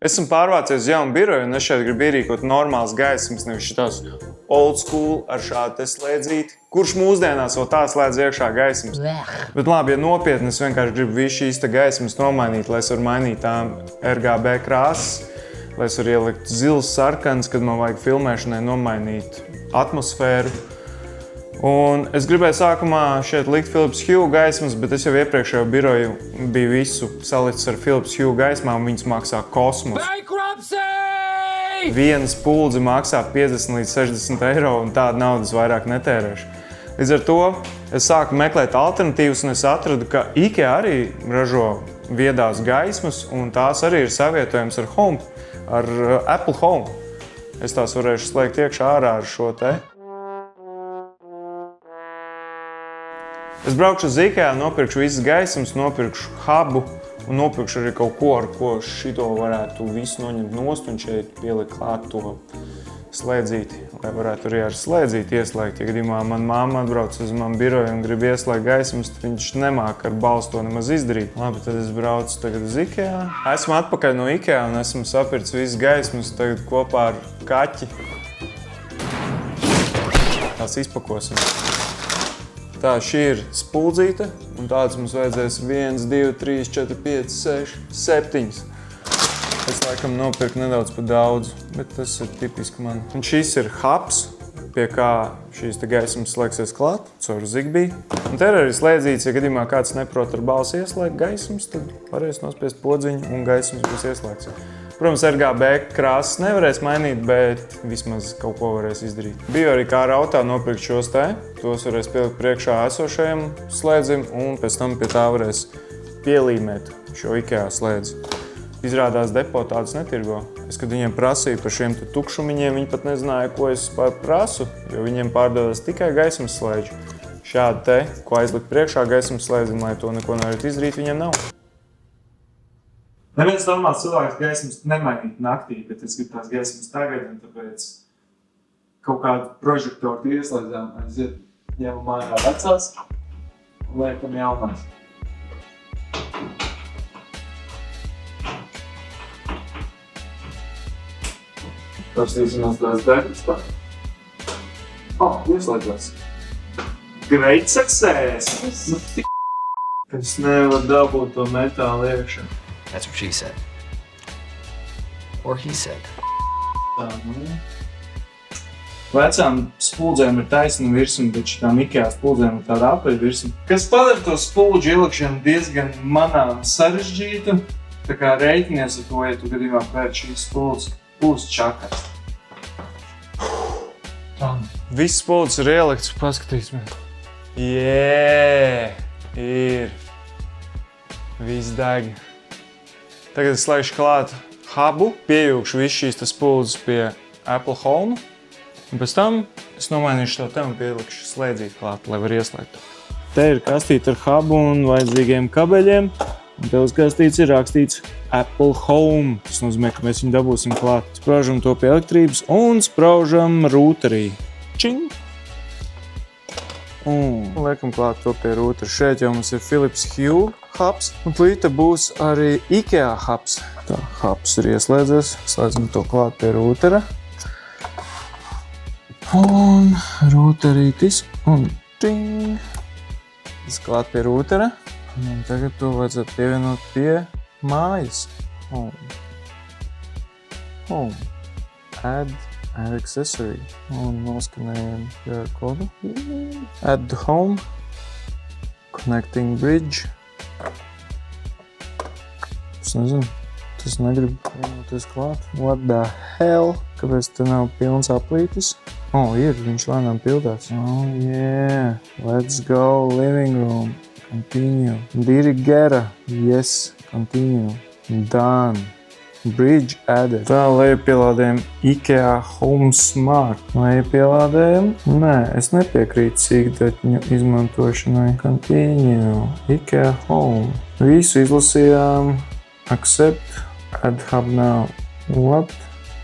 Esmu pārvācies uz jaunu biroju, un es šeit gribu ierīkot normāls gaismas, nevis šitās old school ar šādu te slēdzīti. Kurš mūsdienās vēl tā slēdz iekšā gaismas? Bet labi, ja nopietni, es vienkārši gribu visu šīs te gaismas nomainīt, lai es varu mainīt tām RGB krāsas, lai es varu ielikt zils, sarkans, kad man vajag filmēšanai nomainīt atmosfēru. Un es gribēju sākumā šeit likt Philips Hue gaismas, bet es jau iepriekšējo biroju biju visu salicis ar Philips Hue gaismām, un viņas maksā kosmos. Bankruptcy! Viena spuldze maksā 50 līdz 60 eiro, un tādu naudas vairāk netērēšu. Līdz ar to es sāku meklēt alternatīvas, un es atradu, ka IKEA arī ražo viedās gaismas, un tās arī ir savietojams ar Home, ar Apple Home. Es tās varēšu slēgt iekšā ārā ar šo te. Es braukšu uz IKEA, nopirkšu visas gaismas, nopirkšu hubu un nopirkšu arī kaut ko, ar ko šito varētu visu noņemt nost un šeit pielikt klāt to slēdzīti, lai varētu arī ar slēdzīti ieslēgt. Ja gadījumā man mamma atbrauc uz manu biroju un grib ieslēgt gaismas, tad viņš nemāk ar balstu to nemaz izdarīt. Labi, tad es braucu tagad uz IKEA. Esmu atpakaļ no IKEA un esmu sapircis visas gaismas tagad kopā ar kaķi. Tās izpakosim. Tā, šī ir spuldzīte, un tādas mums vajadzēs 1, 2, 3, 4, 5, 6, 7. Es laikam nopirku nedaudz par daudz, bet tas ir tipiski man. Un šis ir hubs, pie kā šīs te gaismas slēgsies klāt, caur Zigbee. Un te ir arī slēdzīts, ja gadījumā kāds neprot ar balsi ieslēgt gaismas, tad varēs nospiest podziņu un gaismas būs ieslēgts. Protams, RGB krāsas nevarēs mainīt, bet vismaz kaut ko varēs izdarīt. Biju arī kā rautā nopirkt šos te. Tos varēs pielikt priekšā esošajam slēdzim, un pēc tam pie tā varēs pielīmēt šo IKEA slēdzi. Izrādās depo tādus netirgo. Es, kad viņiem prasīju par šiem te tukšumiņiem, viņi pat nezināja, ko es prasu, jo viņiem pārdodas tikai gaismas slēdži. Šādi te, ko aizlikt priekšā gaismas slēdzim, lai to neko nevarētu izdarīt, viņiem nav. Neviens normāls cilvēks gaismas nemainīt naktī, bet es gribu tās gaismas tagad, un tāpēc kaut kādu prožektoru ieslēdzām, aiziet, ņemam mājā vecās un liekam jaunās. Paskatīsimies tās darbas tā. Ieslēdzās. Great success! Es nevaru dabūt to metālu iekšā. That's what she said. Or he said. Tā, Vecām spuldzēm ir taisna virsma, bet šitām IKEA spuldzēm ir tāda apaļa virsma. Kas padara to spuldžu ielikšanu diezgan manām sarežģītu, tā kā reiķinies ar to, ja tu gadījumā pēc šīs spuldzes čakars. Viss spuldzes ir ielikts, paskatīsimies. Ir. Viss deg. Tagad es slēgšu klāt hubu, piejūkšu visu šīs spuldzes pie Apple Home, un pēc tam es nomainīšu to te un pielikšu slēdzīt klāt, lai var ieslēgt. Te ir kastīte ar hubu un vajadzīgiem kabeļiem, un te uz kastītes ir rakstīts Apple Home. Tas nozīmē, ka mēs viņu dabūsim klāt. Spraužam to pie elektrības un spraužam rūterī. Čing! Un liekam klāt to pie rūtera. Šeit jau mums ir Philips Hue hubs, un plīta būs arī IKEA hubs. Tā, hubs ir ieslēdzies, slēdzam to klāt pie rūtera. Un rūterītis, un ting! Tas klāt pie rūtera. Un tagad to vajadzētu pievienot pie mājas. Home. Add accessory. Un noskanējam QR kodu. Add to home. Connecting bridge. Es nezinu, tas negrib vienoties klāt. What the hell? Kāpēc te nav pilns aplītis? Ir, viņš lēnām pildās. Yeah. Let's go, living room. Continue. Dirigera. Yes, continue. Done. Bridge added. Tā, lejupielādējam IKEA Home Smart. Lejupielādējam? Nē, es nepiekrītu sīkdatņu izmantošanai. Continue. IKEA Home. Visu izlasījām. Accept. Add hub now. What?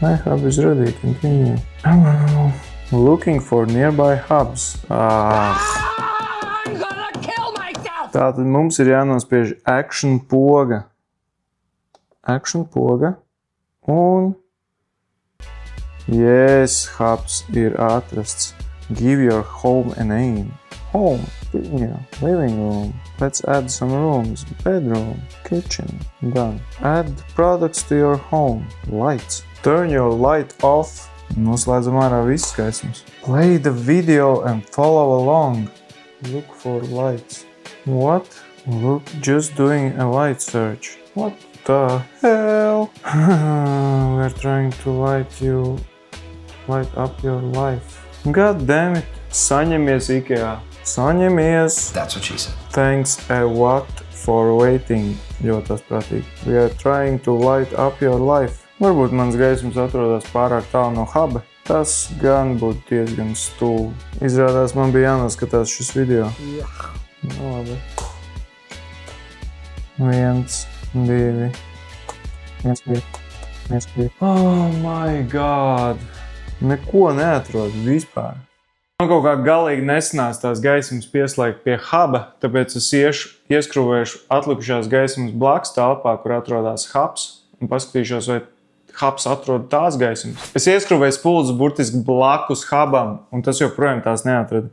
My hub is ready. Continue. Hello. Looking for nearby hubs. Tātad mums ir jānospiež action poga. Action poga. Un yes, hubs ir atrasts. Give your home a name. Home, yeah, living room. Let's add some rooms. Bedroom, kitchen, done. Add products to your home. Lights. Turn your light off. Noslēdzam ārā viss gaismas. Play the video and follow along. Look for lights. What? Look, just doing a light search. What the hell? We're trying to light up your life. God damn it. Saņemies IKEA. Saņemies. That's what she said. Thanks a lot for waiting. Ļoti tas prātīgi. We are trying to light up your life. Varbūt mans gaismas atrodas pārāk tālu no huba. Tas gan būtu diezgan stulbi. Izrādās man bija jānoskatās šis video. No, labi. 1, 2. 1, 2. 1, 2. Oh my god. Neko neatrod vispār. Man kaut kā galīgi nesanās tās gaismas pieslēgt pie huba, tāpēc es ieskrūvēšu atlikušās gaismas blakus telpā, kur atrodas hubs, un paskatīšos, vai hubs atrod tās gaismas. Es ieskrūvēju spuldzi burtiski blakus hubam, un tas joprojām tās neatrada.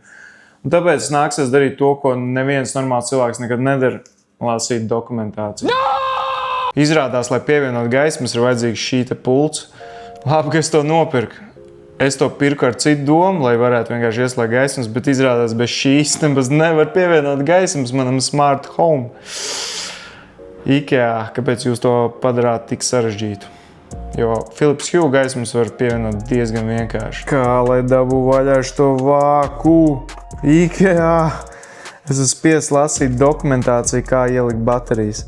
Un tāpēc nāksies darīt to, ko neviens normāls cilvēks nekad nedara – lasīt dokumentāciju. No! Izrādās, lai pievienot gaismas, ir vajadzīgs šī te pults. Labi, ka es to nopirku. Es to pirku ar citu domu, lai varētu vienkārši ieslēgt gaismas, bet izrādās bez šīs nemaz nevar pievienot gaismas manam smart home. IKEA, kāpēc jūs to padarāt tik sarežģītu? Jo Philips Hue gaismas var pievienot diezgan vienkārši. Kā lai dabu vaļā šo vāku? IKEA! Es esmu spiests lasīt dokumentāciju, kā ielikt baterijas.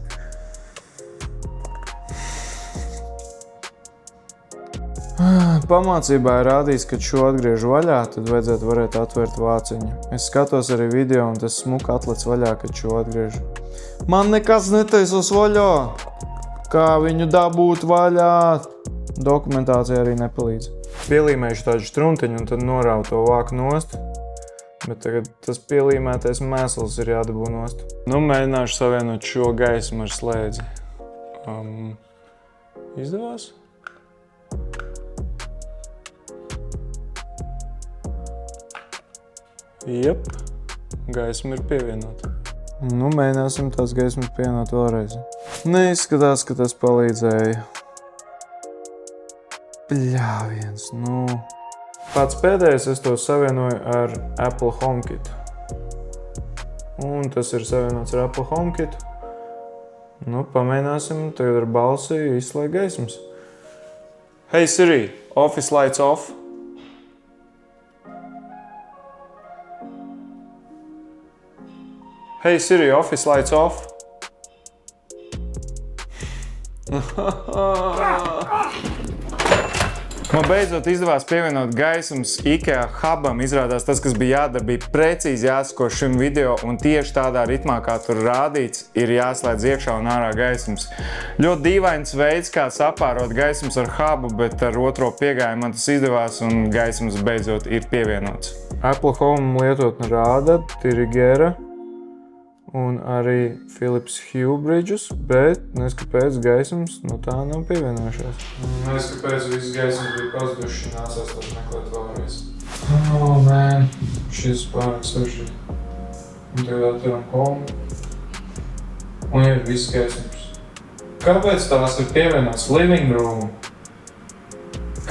Pamācībā ir rādījis, ka šo atgriežu vaļā, tad vajadzētu varēt atvērt vāciņu. Es skatos arī video, un tas smuka atlec vaļā, kad šo atgriežu. Man nekas netaisas vaļā! Kā viņu dabūt vaļā? Dokumentācija arī nepalīdz. Pielīmēšu tādu štrumtiņu, un tad norāvu to vāku nost. Bet tagad tas pielīmētais mēsls ir jādabū nost. Nu, mēģināšu savienot šo gaismu ar slēdzi. Izdevās? Jep, gaisma ir pievienota. Nu, mēģināsim tās gaismas pievienot vēlreiz. Neizskatās, ka tas palīdzēja. Bļāviens, nu. Pats pēdējais es to savienoju ar Apple HomeKit. Un tas ir savienots ar Apple HomeKit. Nu, pamēģināsim tagad ar balsi izslēgt gaismas. Hey Siri, office lights off. Hey Siri, office lights off. Man beidzot izdevās pievienot gaismas IKEA hubam. Izrādās tas, kas bija jādara, bija precīzi jāsako šim video, un tieši tādā ritmā, kā tur rādīts, ir jāslēdz iekšā un ārā gaismas. Ļoti dīvains veids, kā sapārot gaismas ar hubu, bet ar otro piegājumu man tas izdevās, un gaismas beidzot ir pievienots. Apple Home lietotne rāda, Tirigera un arī Philips Hue bridžus, bet neskapēc gaismas no tā nav pievienojušās. Neskapēc visas gaismas bija pazudušas, nācās tos meklēt vēlreiz. Oh, man, šis pārāk sarežģīti. Un tagad atveram Home. Un ir visas gaismas. Kāpēc tās ir pievienotas living room?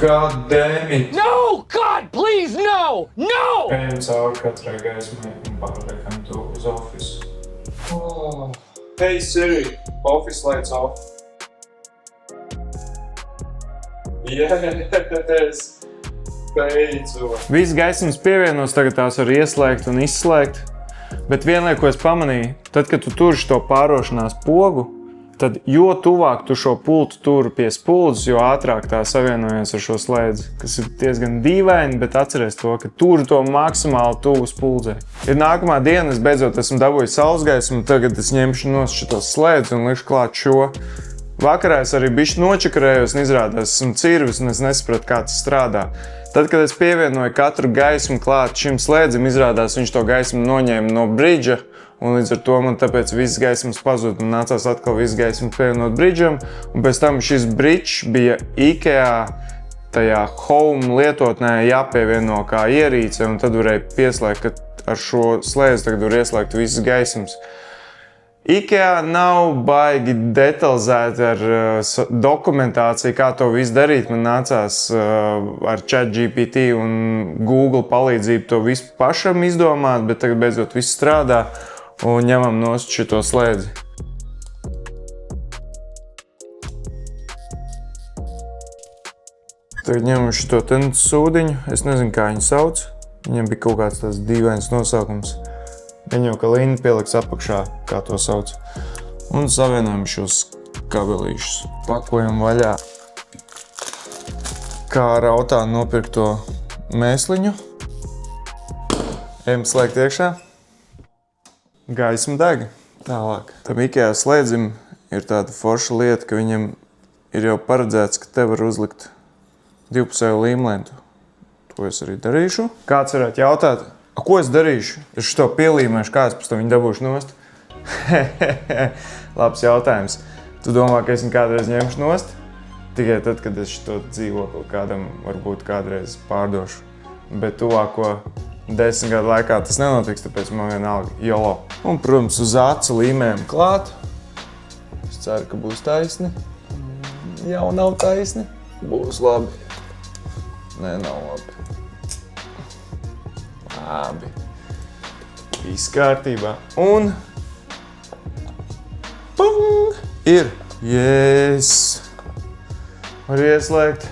God damn it! No! God, please, no! No! Ejam cauri katrai gaismai un pārliekam to uz office. Oh. Hey Siri, office lights off. Yes! Beidzot! Viss gaismas pievienots, tagad tās var ieslēgt un izslēgt. Bet vienlaik, ko es pamanīju, tad, kad tu turi šo pārošanās pogu, tad jo tuvāk tu šo pultu turi pie spuldzes, jo ātrāk tā savienojas ar šo slēdzi, kas ir diezgan dīvaini, bet atceries to, ka turi to maksimāli tuvu spuldzei. Ir nākamā diena, es beidzot esmu dabūjis saulesgaismu, tagad es ņemšu nost šitos slēdzi un likšu klāt šo. Vakarā es arī bišķi nočakarējos un izrādās, esmu cirvis un es nesapratu, kā tas strādā. Tad, kad es pievienoju katru gaismu klāt šim slēdzim, izrādās viņš to gaismu noņēma no bridža un līdz ar to man tāpēc viss gaismas pazūd. Man nācās atkal viss gaismas pievienot bridžam, un pēc tam šis bridžs bija IKEA tajā home lietotnē jāpievieno kā ierīce, un tad varēja pieslēgt, ka ar šo slēdzi tagad var ieslēgt visas gaismas. IKEA nav baigi detalizēti ar dokumentāciju, kā to visu darīt. Man nācās ar ChatGPT un Google palīdzību to visu pašam izdomāt, bet tagad beidzot viss strādā un ņemam nost šito slēdzi. Tagad ņemam šito sūdiņu, es nezinu, kā viņu sauc. Viņam bija kaut kāds tāds dīvains nosaukums. Viņu, ka Linda pieliks apakšā, kā to sauc. Un savienojam šos kabelīšus. Pakojam vaļā kā rautā nopirkto mēsliņu. Ejam slēgt iekšā. Gaisma deg. Tālāk. Tam IKEA slēdzim ir tāda forša lieta, ka viņam ir jau paredzēts, ka te var uzlikt divpusēju līmlentu. To es arī darīšu. Kāds varētu jautāt, ko es darīšu? Es šo pielīmēšu, kā es pēc tam viņu dabūšu nost? Labs jautājums. Tu domā, ka es viņu kādreiz ņemšu nost? Tikai tad, kad es šo dzīvokli kādam varbūt kādreiz pārdošu. Bet tuvāko 10 gadu laikā tas nenotiks, tāpēc man vienalga YOLO. Un, protams, uz acu līmējam klāt. Es ceru, ka būs taisni. Jau nav taisni. Būs labi. Nē, nav labi. Labi. Viss kārtībā. Un pung! Ir. Yes! Var ieslēgt,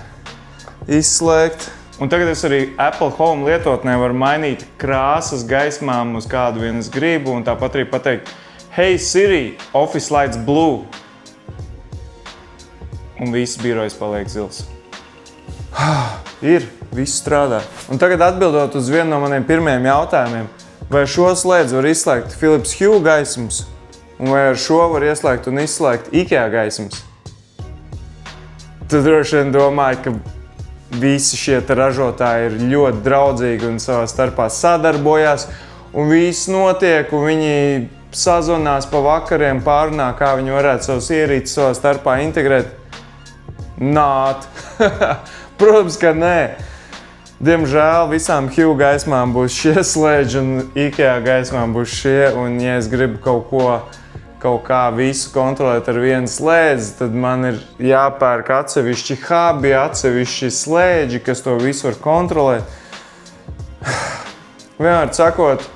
izslēgt. Un tagad es arī Apple Home lietotnē varu mainīt krāsas gaismām uz kādu vien es gribu, un tāpat arī pateikt Hey Siri, office lights blue. Un viss birojs paliek zils. Ir, viss strādā. Un tagad atbildot uz vienu no maniem pirmajiem jautājumiem, vai šo slēdzi var izslēgt Philips Hue gaismas, un vai ar šo var ieslēgt un izslēgt IKEA gaismas? Tad droši vien domāju, ka visi šie ražotāji ir ļoti draudzīgi un savā starpā sadarbojās, un viss notiek, un viņi sazvanās pa vakariem, pārunā, kā viņi varētu savus ierīces savā starpā integrēt. Nāt! Protams, ka nē. Diemžēl visām Hue gaismām būs šie slēdži un IKEA gaismām būs šie, un ja es gribu kaut kā visu kontrolēt ar vienu slēdzi, tad man ir jāpērk atsevišķi hubi, atsevišķi slēdži, kas to visu var kontrolēt. Vienmēr sakot,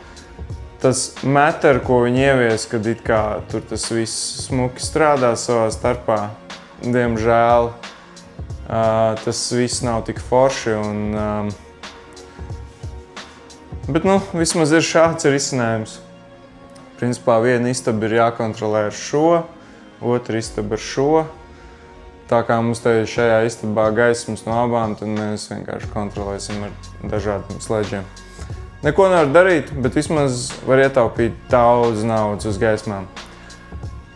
tas Matter, ko viņi ievies, kad it kā tur tas viss smuki strādā savā starpā, diemžēl, tas viss nav tik forši, bet vismaz ir šāds risinājums. Principā viena istaba ir jākontrolē ar šo, otra istaba ar šo. Tā kā mums te šajā istabā gaismas no abām, tad mēs vienkārši kontrolēsim ar dažādiem slēdžiem. Neko nevar darīt, bet vismaz var ietaupīt daudz naudas uz gaismām.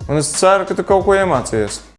Un es ceru, ka tu kaut ko iemācījies.